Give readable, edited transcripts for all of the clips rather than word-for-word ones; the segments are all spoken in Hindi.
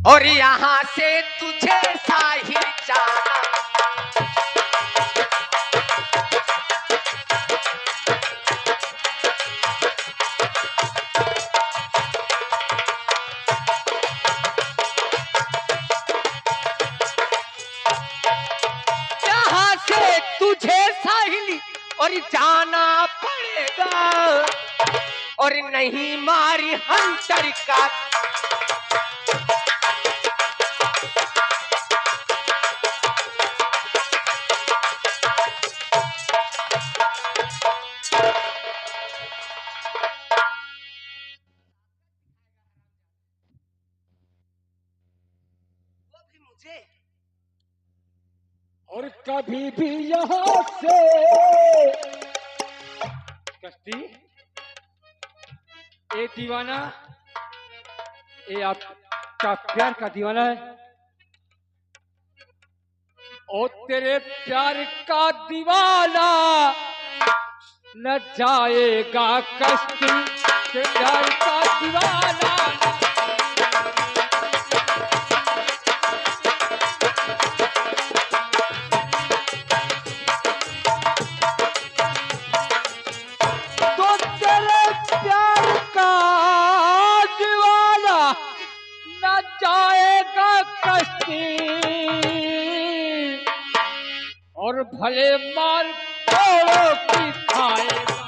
और यहाँ से तुझे साहिल जाना। यहाँ से तुझे साहिल और जाना पड़ेगा, और नहीं मारी हंटर का। और कभी भी यहाँ से कश्ती ए दीवाना, ये आपका प्यार का दीवाना है और तेरे प्यार का दीवाना न जाएगा कश्ती, तेरे प्यार का दीवाना। और भले मार तोड़ो की खाएगा।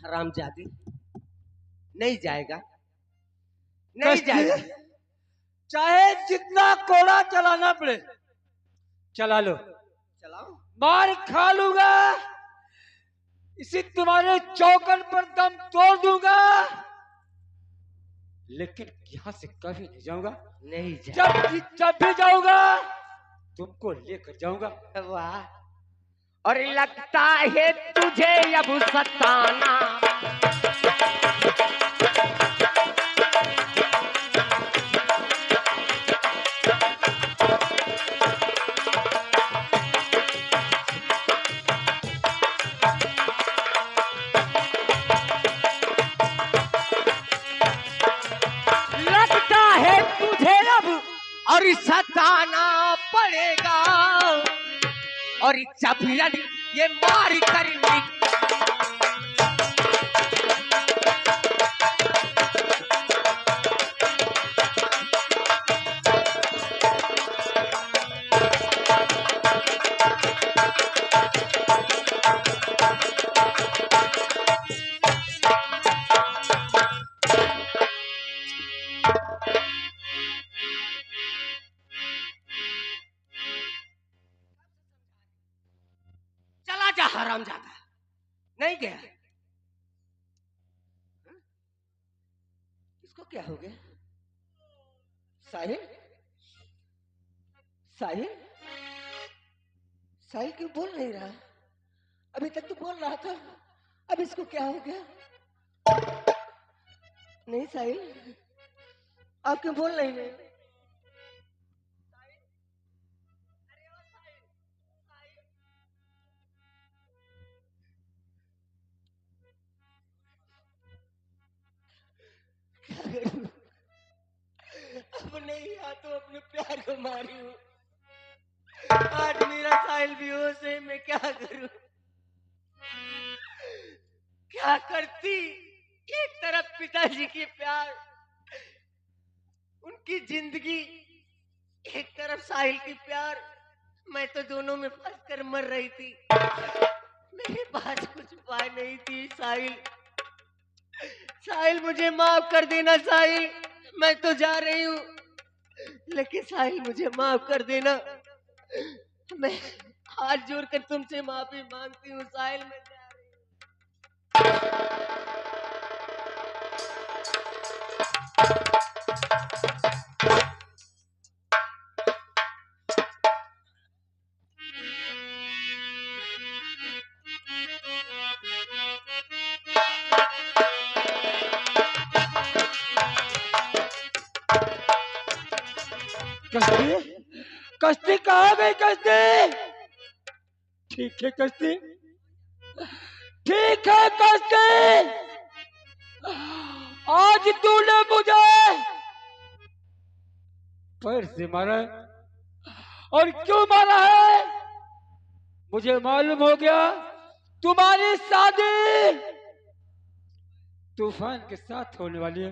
हरामजादी नहीं जाएगा, नहीं जाएगा। चाहे जितना कोड़ा चलाना पड़े चला लो, चलाओ, मार खा लूंगा, इसी तुम्हारे चौकन पर दम तोड़ दूंगा, लेकिन यहां से कभी नहीं जाऊंगा। नहीं जाएगा। जब भी जाऊंगा तुमको लेकर जाऊंगा। वाह, और लगता है तुझे अब सताना। और सताना पड़ेगा, और चपलन ये मार कर हरामजादा नहीं गया। इसको क्या हो गया? साहिल, साहिल, साहिल क्यों बोल नहीं रहा? अभी तक तो बोल रहा था, अब इसको क्या हो गया? नहीं साहिल, आप क्यों बोल नहीं रहे? अब नहीं आ तो अपने प्यार को मारी हूँ। आज मेरा साहिल बेहोश है, मैं क्या करूं? क्या करती? एक तरफ पिताजी के प्यार, उनकी जिंदगी, एक तरफ साहिल की प्यार। मैं तो दोनों में फंस कर मर रही थी। मेरे पास कुछ उपाय नहीं थी। साहिल, साहिल मुझे माफ कर देना। साहिल, मैं तो जा रही हूँ, लेकिन साहिल मुझे माफ कर देना। मैं हाथ जोड़कर तुमसे माफी मांगती हूँ। साहिल, मैं जा रही कश्ती, कश्ती कहाँ गई? कश्ती, ठीक है कश्ती, ठीक है कश्ती, आज तूने मुझे पैर से मारा है। और क्यों मारा है मुझे मालूम हो गया। तुम्हारी शादी तूफान के साथ होने वाली है,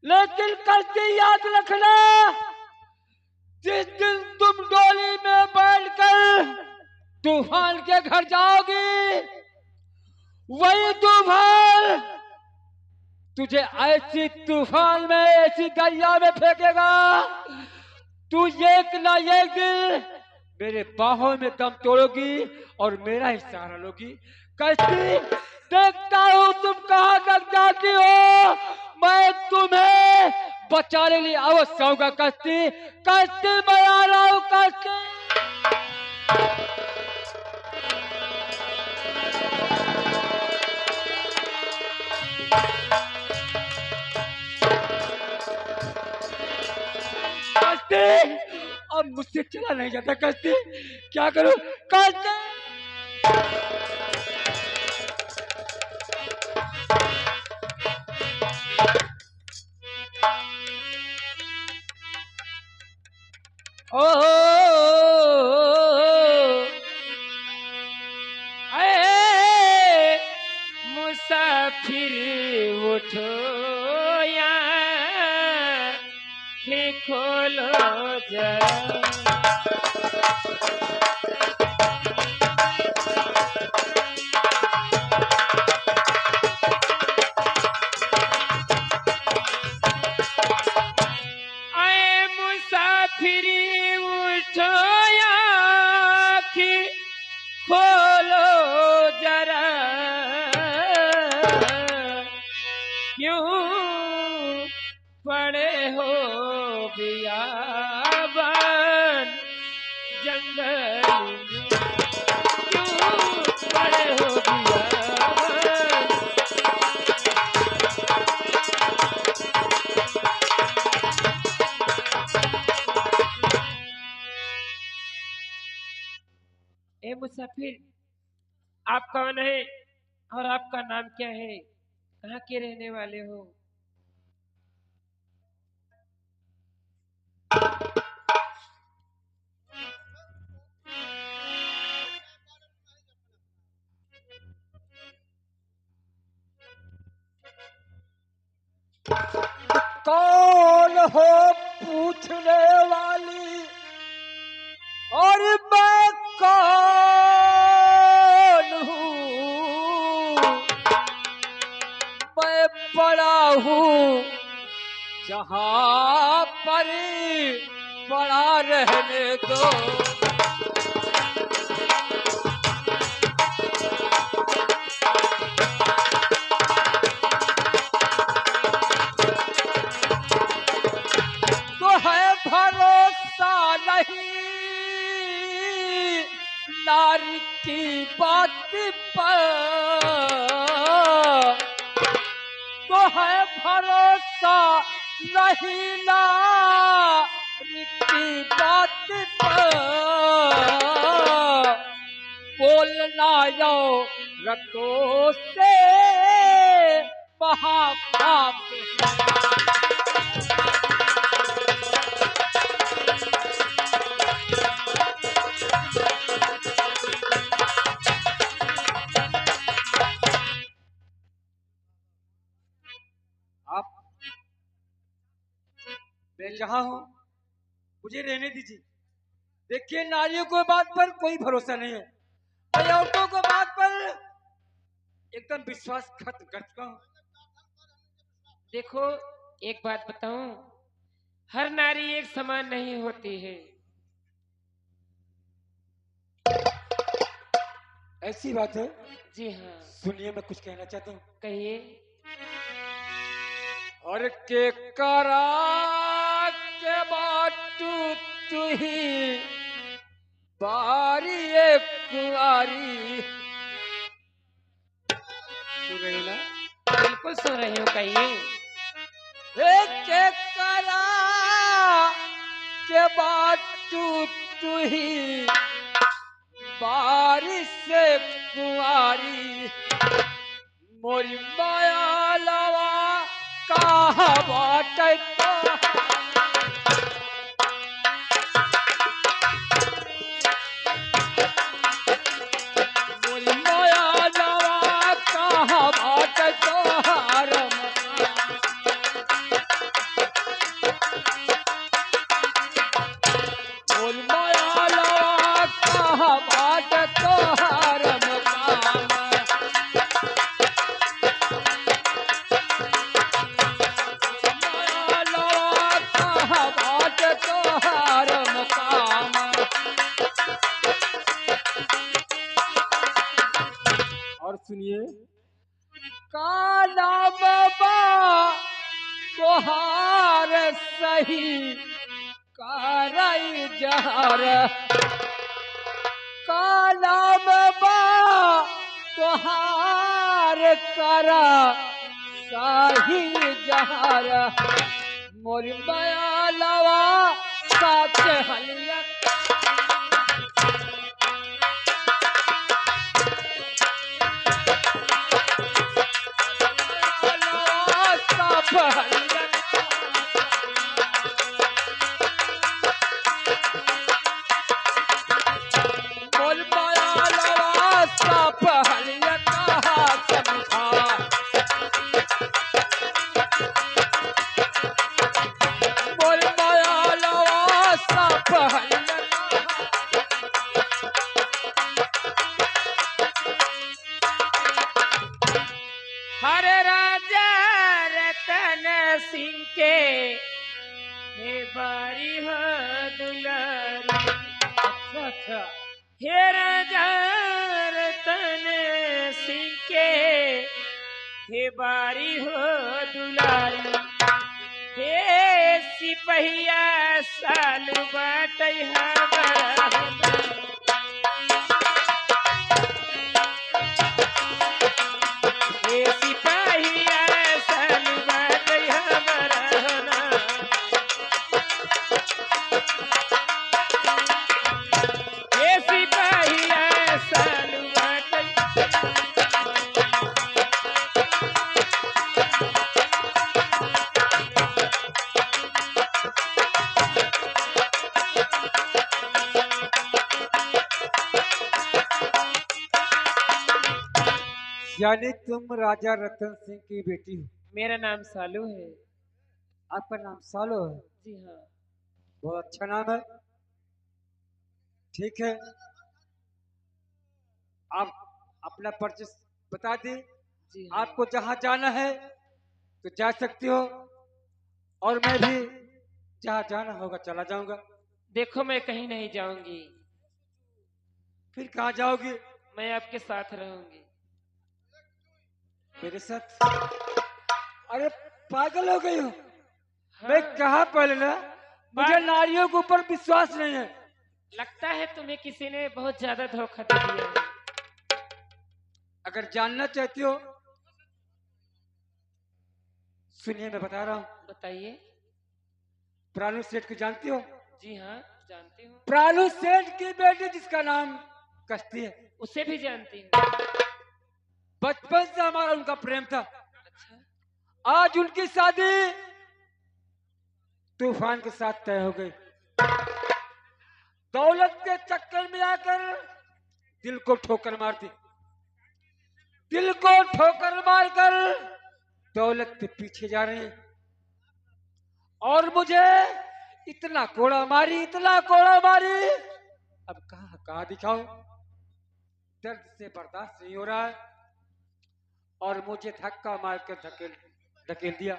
लेकिन कश्ती याद रखना, जिस दिन तुम डोली में बैठकर तूफान के घर जाओगी, वही तूफान तुझे ऐसी तूफान में, ऐसी दरिया में फेंकेगा, तू एक ना एक दिन मेरे बाहों में दम तोड़ोगी और मेरा ही सहारा लोगी। कश्ती, देखता हूँ तुम कहाँ तक जाती हो, मैं तुम्हें बचाने के लिए अवश्य आऊंगा। कश्ती, कश्ती, मैं आ रहा हूँ कश्ती। कश्ती, अब मुझसे चला नहीं जाता कश्ती, क्या करूं कश्ती। ओहो, अरे मुसाफिर उठो यहाँ खोलो जरा। आए मुसाफिरी उठो आँखी खोलो जरा, क्यों पड़े हो बियाबान जंगल में, क्यों पड़े हो बियाबान। ए मुसाफिर, आप कौन है और आपका नाम क्या है, कहाँ के रहने वाले हो? कौन हो पूछने वाली, और मैं कौन हूँ? मैं पड़ा हूँ जहाँ पर पड़ा रहने दो। तो है भरोसा नहीं नारी की बात पर, तो है भरोसा नहीं नारी की बात पर, बोलना यो रखो से महापाप। आप, मैं जहां हूं मुझे रहने दीजिए। देखिए, नारियों को बात पर कोई भरोसा नहीं है, मैं औरतों को बात पर एकदम विश्वास खत्म कर चुका हूं। देखो, एक बात बताऊं, हर नारी एक समान नहीं होती है। ऐसी बात है? जी हाँ। सुनिए, मैं कुछ कहना चाहता हूँ। कहिए। और के करा के बाटू तू ही बारी एक कुआरी। सुन रही ना? बिल्कुल सुन रही हूँ, कहिए। के करा के बाटू तू ही बारिश से कुंवारी मोरी माया लवा कहा बाटे मोरी माया लवा कहा बाटे तोहार मोरी माया लवा कहा बाटे तोहार मकाम और सुनिए काला बाबा तोहार सही कारई जहर काला बाबा तोहार करा सही जहर मोरी माया लवा साथ हलिया हरे राजा रतन सिंह के हे बारी हो दुलारी। अच्छा अच्छा हे राजा रतन सिंह के हे बारी हो दुलारी। हे सिपहिया साल बाटै हमारा हे सिपहिया साल बाटै हमारा ना। हे सिपहिया साल बाटै यानी तुम राजा रतन सिंह की बेटी हो। मेरा नाम सालू है। आपका नाम सालो है। जी हाँ। बहुत अच्छा नाम है। ठीक है आप अपना परिचय बता दी। जी हाँ। आपको जहाँ जाना है तो जा सकती हो और मैं भी जहाँ जाना होगा चला जाऊंगा। देखो मैं कहीं नहीं जाऊंगी, फिर कहाँ जाओगी? मैं आपके साथ रहूंगी। मेरे साथ? अरे पागल हो गई हो? हाँ। मैं कहा पहले ना मुझे नारियों के ऊपर विश्वास नहीं है। लगता है तुम्हें किसी ने बहुत ज्यादा धोखा दे दिया है। अगर जानना चाहती हो सुनिए मैं बता रहा हूँ। बताइए। प्राणु सेठ को जानती हो? जी हाँ जानती हूँ। प्राणु सेठ की बेटी जिसका नाम कश्ती है, उसे भी जानती हूँ। बचपन से हमारा उनका प्रेम था। अच्छा। आज उनकी शादी तूफान के साथ तय हो गई। दौलत के चक्कर में आकर दिल को ठोकर मार दी। दिल को ठोकर मारकर दौलत के पीछे जा रहे हैं और मुझे इतना कोड़ा मारी, इतना कोड़ा मारी, अब कहाँ कहाँ दिखाओ। दर्द से बर्दाश्त नहीं हो रहा है और मुझे धक्का मारकर धकेल धकेल दिया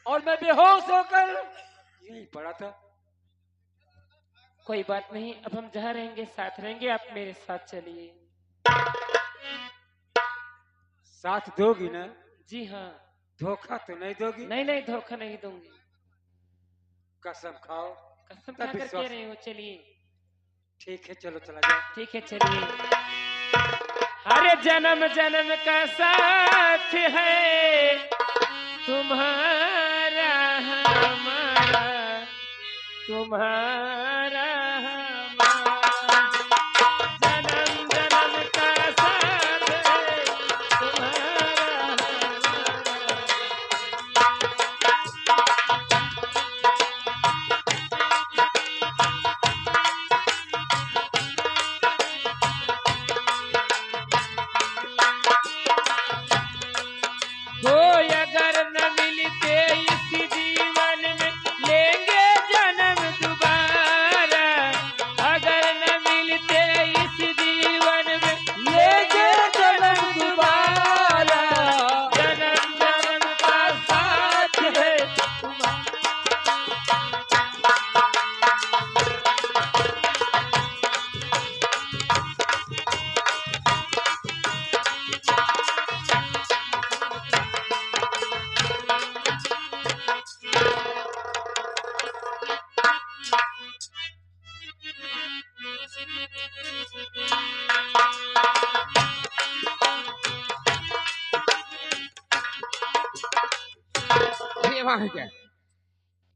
और मैं बेहोश होकर यहीं पड़ा था। कोई बात नहीं, अब हम जहाँ रहेंगे साथ रहेंगे, आप मेरे साथ चलिए। साथ दोगी ना? जी हाँ। धोखा तो नहीं दोगी? नहीं नहीं धोखा नहीं दूंगी। कसम खाओ। कसम तब खाकर विश्वास- कह रहे हो। चलिए। ठीक है चलो चला जाओ। ठीक है चलिए। हरे जन्म जन्म का साथ है तुम्हारा हमारा, तुम्हारा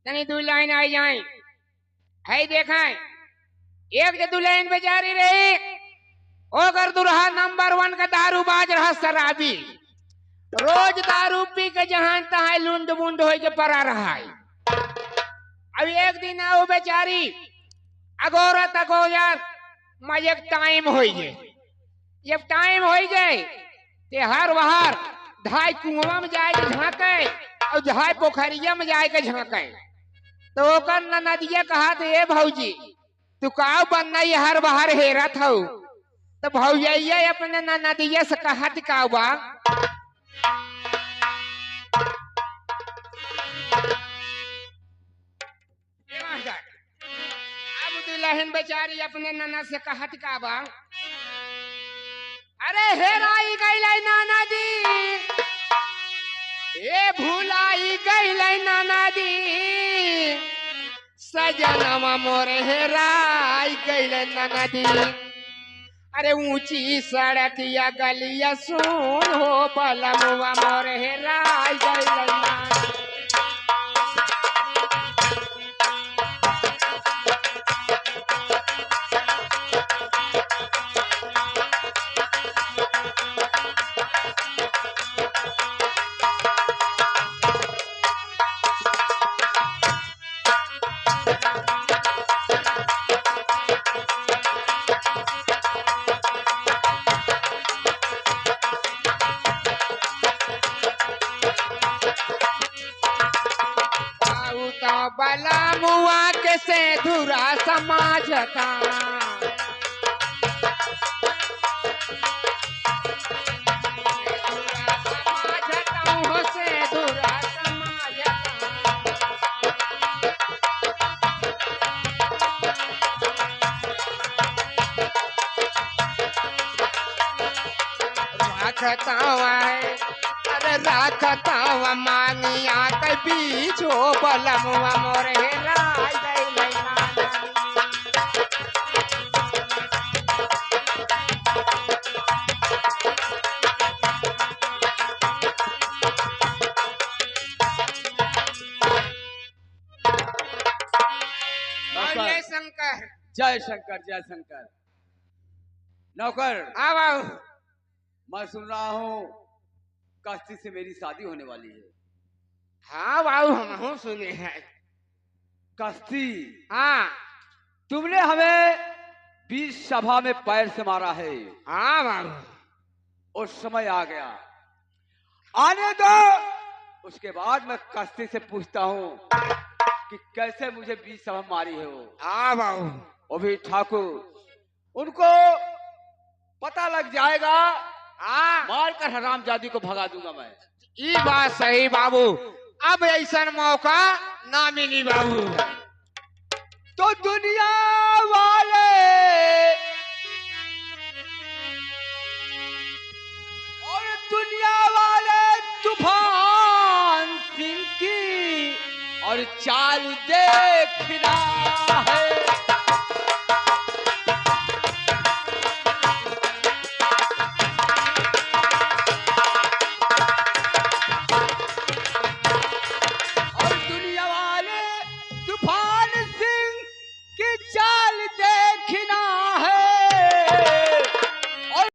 तनी दू लाइन आई जाए है देखा एक दू लाइन बेचारी रही ओकर दुल्हा नंबर 1 का दारूबाज रहा शराबी रोज दारू पी के जहां तहां लुंड बुंड हो के पड़ा रहा है। अब एक दिन आओ बेचारी अगोरत अगोयर मजे टाइम हो गए। जब टाइम हो गए ते हर वहार धाय कुआं में जाए के झांके और धाय पोखरिया में जाए के झांके तो ओकर ननदिया कहा थे ए भौजी तू काव बनना हर बाहर हेरत हो तो भौजैया अपने ननदिया से कहा काव बा अब दुल्हन बेचारी अपने ननद से कहत का बा अरे हेराई गई नाना दी ए भूलाई गई नाना दी सजनवा मोरे हेराई गई नाना दी। अरे ऊंची सड़किया गलिया सुन हो बलमुआ मोरे हेराई गई नाना बला मुआ के से धुरा समाजता हो से धुरा राखता अरे राखता मांगिया के बीच हो बलमुआ मोरे राय गई जय शंकर जय शंकर जय शंकर। नौकर आओ मैं सुन रहा हूँ कश्ती से मेरी शादी होने वाली है। हाँ बाबू हम सुने हैं कश्ती हाँ तुमने हमें बीच सभा में पैर से मारा है। हाँ बाबू उस समय आ गया आने दो उसके बाद मैं कश्ती से पूछता हूँ कि कैसे मुझे बीच सभा मारी है वो। हाँ बाबू वो भी ठाकुर उनको पता लग जाएगा। हाँ मार कर हरामजादी को भगा दूंगा मैं। ये बात सही बाबू अब ऐसा मौका ना मिली बाबू। तो दुनिया